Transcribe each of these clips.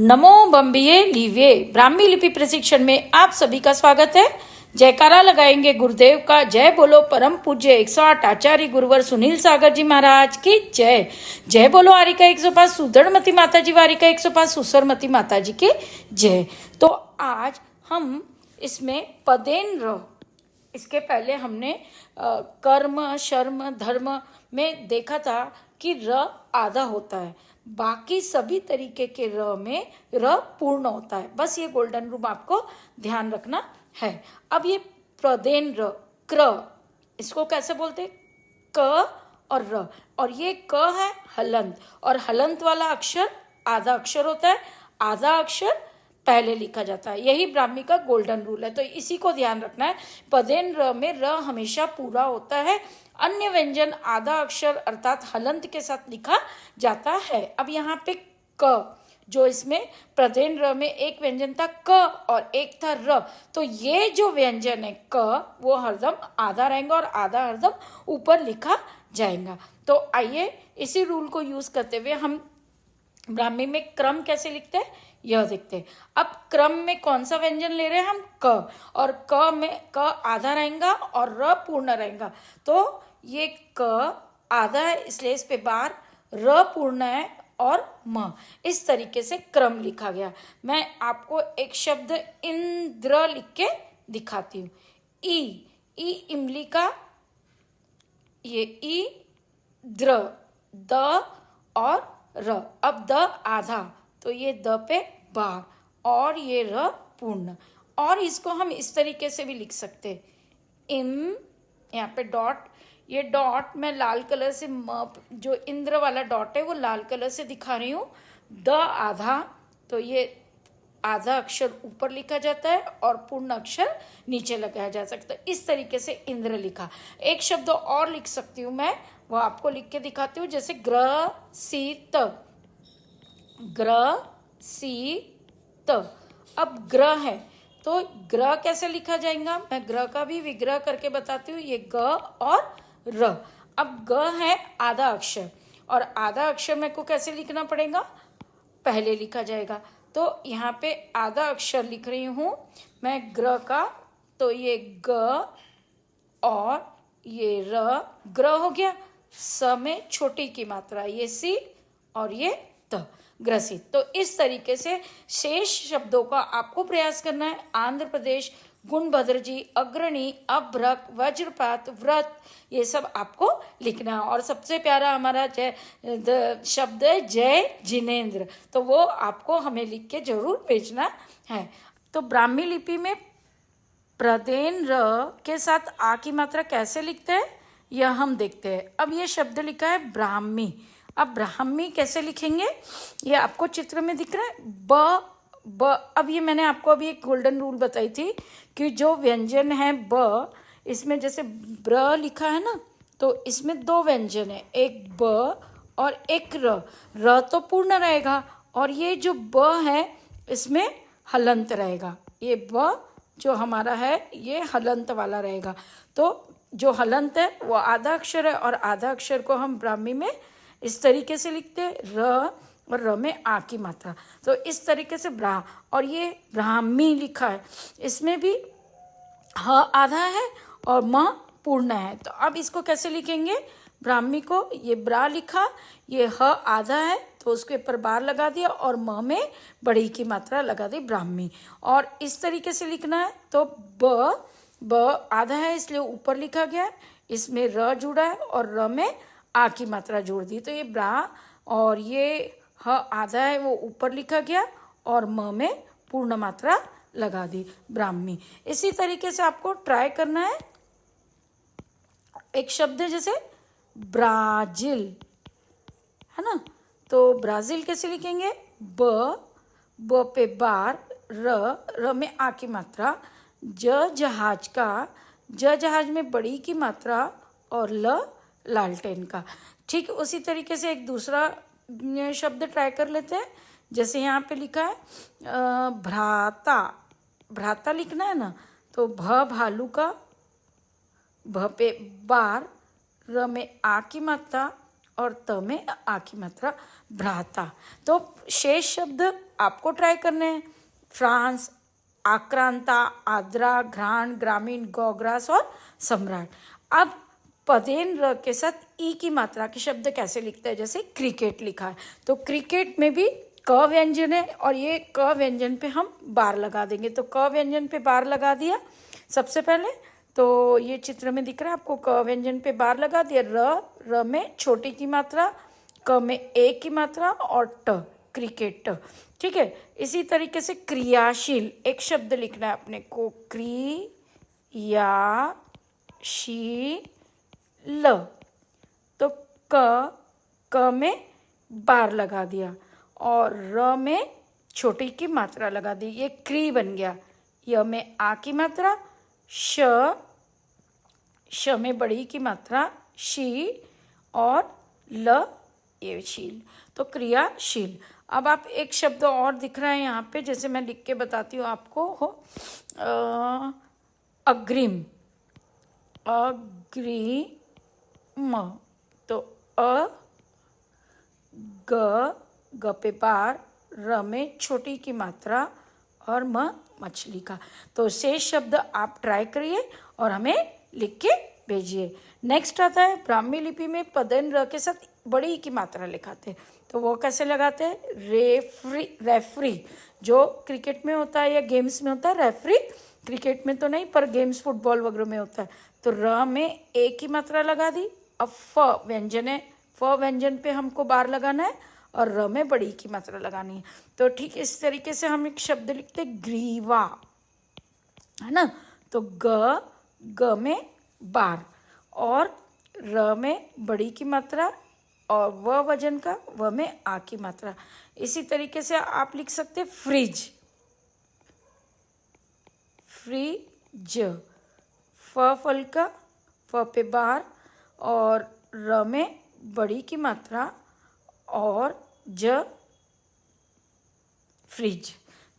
नमो बम्बिये leeway Brahmi लिपि प्रशिक्षण में आप सभी का स्वागत है। जयकारा लगाएंगे गुरुदेव का। जय बोलो परम पूज्य 108 आचार्य गुरुवर सुनील सागर जी महाराज की जय। जय बोलो आरिका 105 सुदृढ़मती माता जी वारिका 105 सुसरमती माता जी की जय। तो आज हम इसमें पदेन र, इसके पहले हमने कर्म शर्म धर्म में देखा था कि र आधा होता है, बाकी सभी तरीके के र में र पूर्ण होता है। बस ये गोल्डन रूल आपको ध्यान रखना है। अब ये प्रदेन र क्र, इसको कैसे बोलते हैं? क और र, और ये क है हलंत, और हलंत वाला अक्षर आधा अक्षर होता है, आधा अक्षर पहले लिखा जाता है। यही ब्राह्मी का गोल्डन रूल है, तो इसी को ध्यान रखना है। पदेन र में र हमेशा पूरा होता है। अन्य व्यंजन आधा अक्षर अर्थात हलंत के साथ लिखा जाता है। अब यहाँ पे क, जो इसमें प्रदेन र में एक व्यंजन था क और एक था र, तो ये जो व्यंजन है क वो हरदम आधा रहेगा और आधा हरदम ऊपर लिखा जाएगा। तो आइए इसी रूल को यूज करते हुए हम ब्राह्मी में क्रम कैसे लिखते हैं यह देखते हैं। अब क्रम में कौन सा व्यंजन ले रहे हैं हम? क, और क में क आधा रहेगा और र पूर्ण रहेगा। तो ये क आधा है इसलिए इस पे बार, र पूर्ण है और म, इस तरीके से क्रम लिखा गया। मैं आपको एक शब्द इंद्र लिख के दिखाती हूँ। ई, ई इमली का, ये ई द्र, द और र। अब द आधा तो ये द पे बार और ये र पूर्ण, और इसको हम इस तरीके से भी लिख सकते इम, यहाँ पे डॉट, ये डॉट मैं लाल कलर से जो इंद्र वाला डॉट है वो लाल कलर से दिखा रही हूँ। द आधा तो ये आधा अक्षर ऊपर लिखा जाता है और पूर्ण अक्षर नीचे लगाया जा सकता है। इस तरीके से इंद्र लिखा। एक शब्द और लिख सकती हूँ मैं, वो आपको लिख के दिखाती हूँ, जैसे ग्रसित, ग्रसित। अब ग्रह है तो ग्रह कैसे लिखा जाएगा? मैं ग्रह का भी विग्रह करके बताती हूँ। ये ग और र। अब ग है आधा अक्षर, और आधा अक्षर मेरे को कैसे लिखना पड़ेगा? पहले लिखा जाएगा। तो यहाँ पे आधा अक्षर लिख रही हूँ मैं ग्रह का, तो ये ग और ये र, ग्रह हो गया। स में छोटी की मात्रा, ये सी और ये त, ग्रसित। तो इस तरीके से शेष शब्दों का आपको प्रयास करना है। आंध्र प्रदेश, गुणभद्र जी, अग्रणी, अभ्रक, वज्रपात, व्रत, ये सब आपको लिखना है। और सबसे प्यारा हमारा शब्द है जय जिनेन्द्र, तो वो आपको हमें लिख के जरूर भेजना है। तो ब्राह्मी लिपि में प्रदेन र के साथ आ की मात्रा कैसे लिखते हैं यह हम देखते हैं। अब ये शब्द लिखा है ब्राह्मी। अब ब्राह्मी कैसे लिखेंगे ये आपको चित्र में दिख रहा है। ब, अब ये मैंने आपको अभी एक गोल्डन रूल बताई थी कि जो व्यंजन है ब, इसमें जैसे ब्र लिखा है ना, तो इसमें दो व्यंजन है, एक ब और एक र। र तो पूर्ण रहेगा और ये जो ब है इसमें हलंत रहेगा। ये ब जो हमारा है ये हलंत वाला रहेगा। तो जो हलंत है वो आधा अक्षर है, और आधा अक्षर को हम ब्राह्मी में इस तरीके से लिखते हैं, र और र में आ की मात्रा। तो इस तरीके से ब्रा, और ये ब्राह्मी लिखा है, इसमें भी ह आधा है और म पूर्ण है। तो अब इसको कैसे लिखेंगे ब्राह्मी को? ये ब्रा लिखा, ये ह आधा है तो उसके ऊपर बार लगा दिया और म में बड़ी की मात्रा लगा दी ब्राह्मी। और इस तरीके से लिखना है तो ब आधा है इसलिए ऊपर लिखा गया है, इसमें र जुड़ा है और र में आ की मात्रा जोड़ दी, तो ये ब्रा, और ये ह आधा है वो ऊपर लिखा गया और म में पूर्ण मात्रा लगा दी ब्राह्मी। इसी तरीके से आपको ट्राई करना है। एक शब्द है जैसे ब्राजील, है ना, तो ब्राजील कैसे लिखेंगे? ब पे बार, र में आ की मात्रा, जहाज का, जहाज में बड़ी की मात्रा और लालटेन का। ठीक उसी तरीके से एक दूसरा शब्द ट्राई कर लेते हैं। जैसे यहाँ पे लिखा है भ्राता, भ्राता लिखना है ना, तो भ भालू का, भ पे बार, र में आ की मात्रा और त में आ की मात्रा, भ्राता। तो शेष शब्द आपको ट्राई करने हैं। फ्रांस, आक्रांता, आद्रा, घ्राण, ग्रामीण, गौग्रास और सम्राट। अब पदेन र के साथ ई की मात्रा के शब्द कैसे लिखते हैं, जैसे क्रिकेट लिखा है तो क्रिकेट में भी क व्यंजन है और ये क व्यंजन पे हम बार लगा देंगे। तो क व्यंजन पे बार लगा दिया सबसे पहले, तो ये चित्र में दिख रहा है आपको, क व्यंजन पे बार लगा दिया। र में छोटी की मात्रा, क में ए की मात्रा और ट, क्रिकेट। ठीक है, इसी तरीके से क्रियाशील एक शब्द लिखना है अपने को, क्रियाशील। तो क में बार लगा दिया और र में छोटी की मात्रा लगा दी, ये क्री बन गया। य में आ की मात्रा, श में बड़ी की मात्रा शी और ल ये शील, तो क्रियाशील। अब आप एक शब्द और दिख रहा है यहाँ पे, जैसे मैं लिख के बताती हूँ आपको, हो अग्रिम, अग्रिम। तो ग पे बार, र में छोटी की मात्रा और मछली का। तो शेष शब्द आप ट्राई करिए और हमें लिख के भेजिए। नेक्स्ट आता है ब्राह्मी लिपि में पदन र के साथ बड़ी की मात्रा लिखाते हैं, तो वो कैसे लगाते हैं? रेफरी जो क्रिकेट में होता है या गेम्स में होता है, रेफरी क्रिकेट में तो नहीं पर गेम्स फुटबॉल वगैरह में होता है। तो र में ए की मात्रा लगा दी। अब फ व्यंजन है, फ व्यंजन पे हमको बार लगाना है और र में बड़ी की मात्रा लगानी है। तो ठीक इस तरीके से हम एक शब्द लिखते ग्रीवा, है ना। तो ग में बार और र में बड़ी की मात्रा और व वजन का, व में आ की मात्रा। इसी तरीके से आप लिख सकते फ्रिज, फ्रिज, फ फल का, फ पे बार और र में बड़ी की मात्रा और ज फ्रिज।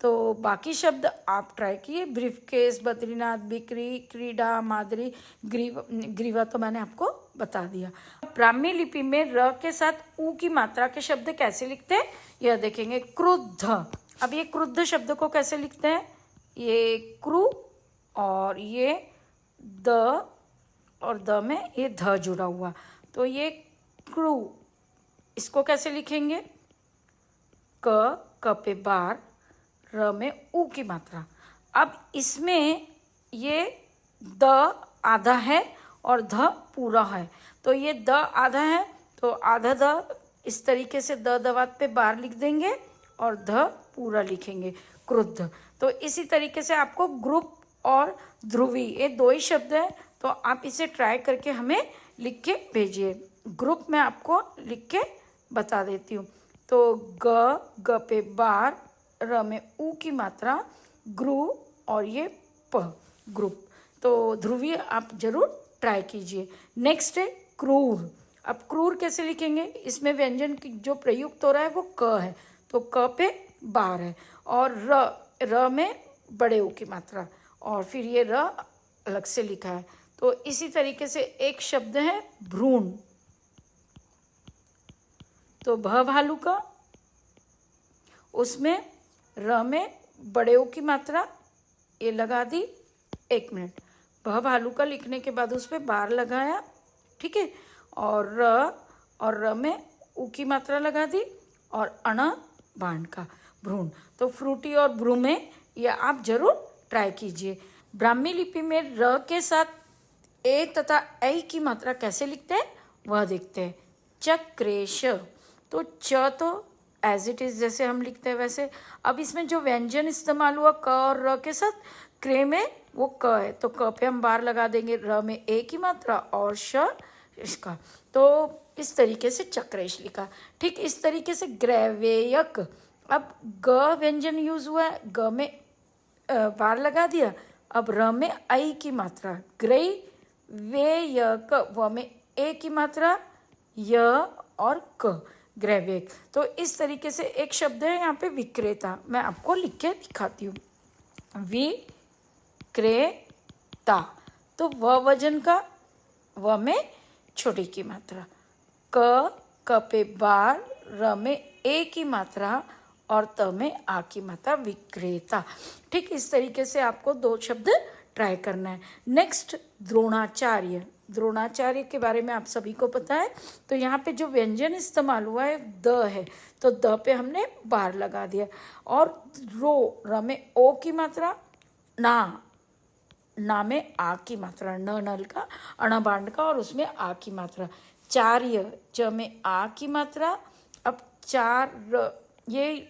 तो बाकी शब्द आप ट्राई किए, ब्रीफकेस, बद्रीनाथ, बिक्री, क्रीडा, मादरी, ग्रीवा तो मैंने आपको बता दिया। ब्राह्मी लिपि में र के साथ ऊ की मात्रा के शब्द कैसे लिखते हैं यह देखेंगे। क्रुद्ध, अब ये क्रुद्ध शब्द को कैसे लिखते हैं? ये क्रू और ये द और द में ये ध जुड़ा हुआ, तो ये क्रू, इसको कैसे लिखेंगे? क पे बार, र में ऊ की मात्रा। अब इसमें ये द आधा है और ध पूरा है, तो ये द आधा है तो आधा द, इस तरीके से द दवात पे बार लिख देंगे और ध पूरा लिखेंगे, क्रुद्ध। तो इसी तरीके से आपको ग्रुप और ध्रुवी ये दो ही शब्द हैं, तो आप इसे ट्राई करके हमें लिख के भेजिए। ग्रुप में आपको लिख के बता देती हूँ। तो ग पे बार, र में ऊ की मात्रा, ग्रु और ये प, ग्रुप। तो ध्रुवीय आप जरूर ट्राई कीजिए। नेक्स्ट है क्रूर। अब क्रूर कैसे लिखेंगे? इसमें व्यंजन की जो प्रयुक्त हो रहा है वो क है, तो क पे बार है और र में बड़े ऊ की मात्रा और फिर ये र अलग से लिखा है। तो इसी तरीके से एक शब्द है भ्रूण, तो भ भालू का, उसमें र में बड़े ऊ की मात्रा ये लगा दी। एक मिनट, भ भालू का लिखने के बाद उस पर बार लगाया, ठीक है, और र में ऊ की मात्रा लगा दी और अण बाण का, भ्रूण। तो फ्रूटी और भ्रू में यह आप जरूर ट्राई कीजिए। ब्राह्मी लिपि में र के साथ ए तथा ऐ की मात्रा कैसे लिखते हैं वह देखते हैं। चक्रेश, तो च तो एज इट इज जैसे हम लिखते हैं वैसे। अब इसमें जो व्यंजन इस्तेमाल हुआ क और र के साथ, क्रे में वो क है तो क पे हम बार लगा देंगे, र में ए की मात्रा और श इसका, तो इस तरीके से चक्रेश लिखा। ठीक इस तरीके से ग्रैवेयक, अब ग व्यंजन यूज हुआ है, ग में बार लगा दिया, अब र में आई की मात्रा, ग्रई वेयक, व में ए की मात्रा, य और क, ग्रैवेक। तो इस तरीके से एक शब्द है यहाँ पे विक्रेता, मैं आपको लिख के दिखाती हूँ। विक्रेता, तो व वजन का, व में छोटी की मात्रा, क पे बार, र में ए की मात्रा और त में आ की मात्रा विक्रेता। ठीक इस तरीके से आपको 2 शब्द ट्राई करना है। नेक्स्ट द्रोणाचार्य। द्रोणाचार्य के बारे में आप सभी को पता है। तो यहाँ पे जो व्यंजन इस्तेमाल हुआ है द है, तो द पे हमने बार लगा दिया। और र में ओ की मात्रा, ना में आ की मात्रा, न नल का, अण बांड का, और उसमें आ की मात्रा। चार्य, च में आ की मात्रा। अब ये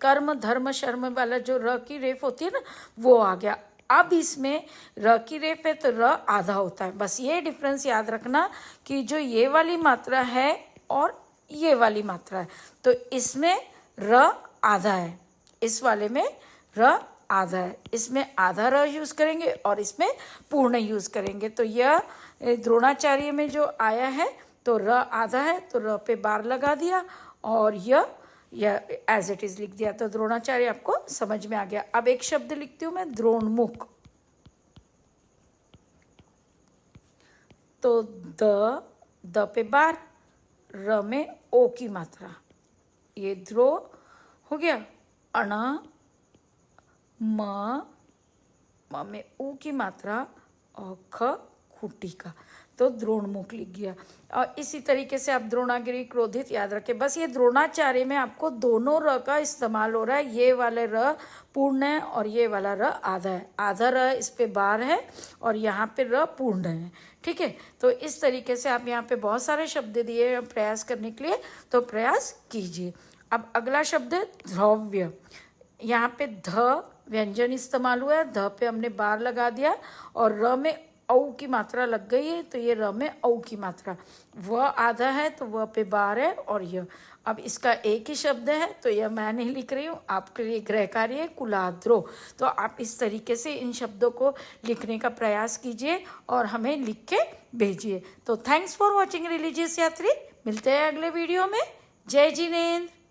कर्म धर्म शर्म वाला जो र की रेफ होती है ना, वो आ गया। अब इसमें र की रेफ है तो र आधा होता है। बस ये डिफरेंस याद रखना कि जो ये वाली मात्रा है और ये वाली मात्रा है, तो इसमें र आधा है, इस वाले में र आधा है। इसमें आधा र यूज करेंगे और इसमें पूर्ण यूज करेंगे। तो यह द्रोणाचार्य में जो आया है तो र आधा है, तो र पे बार लगा दिया और यह एज इट इज लिख दिया। तो द्रोणाचार्य आपको समझ में आ गया। अब एक शब्द लिखती हूं मैं, द्रोणमुख। तो द पे बार, र में ओ की मात्रा, ये द्रो हो गया। अण, म में ऊ की मात्रा और ख खूटी का, तो द्रोणमुख लिख गया। और इसी तरीके से आप द्रोणागिरी, क्रोधित याद रखें। बस ये द्रोणाचार्य में आपको दोनों र का इस्तेमाल हो रहा है। ये वाले र पूर्ण है और ये वाला र आधा है। आधा र इस पे बार है और यहाँ पे र पूर्ण है। ठीक है, तो इस तरीके से आप यहाँ पे बहुत सारे शब्द दिए प्रयास करने के लिए, तो प्रयास कीजिए। अब अगला शब्द है द्रव्य। यहाँ पे ध व्यंजन इस्तेमाल हुआ है, ध पे हमने बार लगा दिया और र में औ की मात्रा लग गई है, तो ये र में औ की मात्रा। व आधा है तो व पे बार है और यह। अब इसका एक ही शब्द है तो यह मैं नहीं लिख रही हूँ, आपके लिए गृह कार्य है कुलाद्रो। तो आप इस तरीके से इन शब्दों को लिखने का प्रयास कीजिए और हमें लिख के भेजिए। तो थैंक्स फॉर वॉचिंग रिलीजियस यात्री। मिलते हैं अगले वीडियो में। जय जिनेंद्र।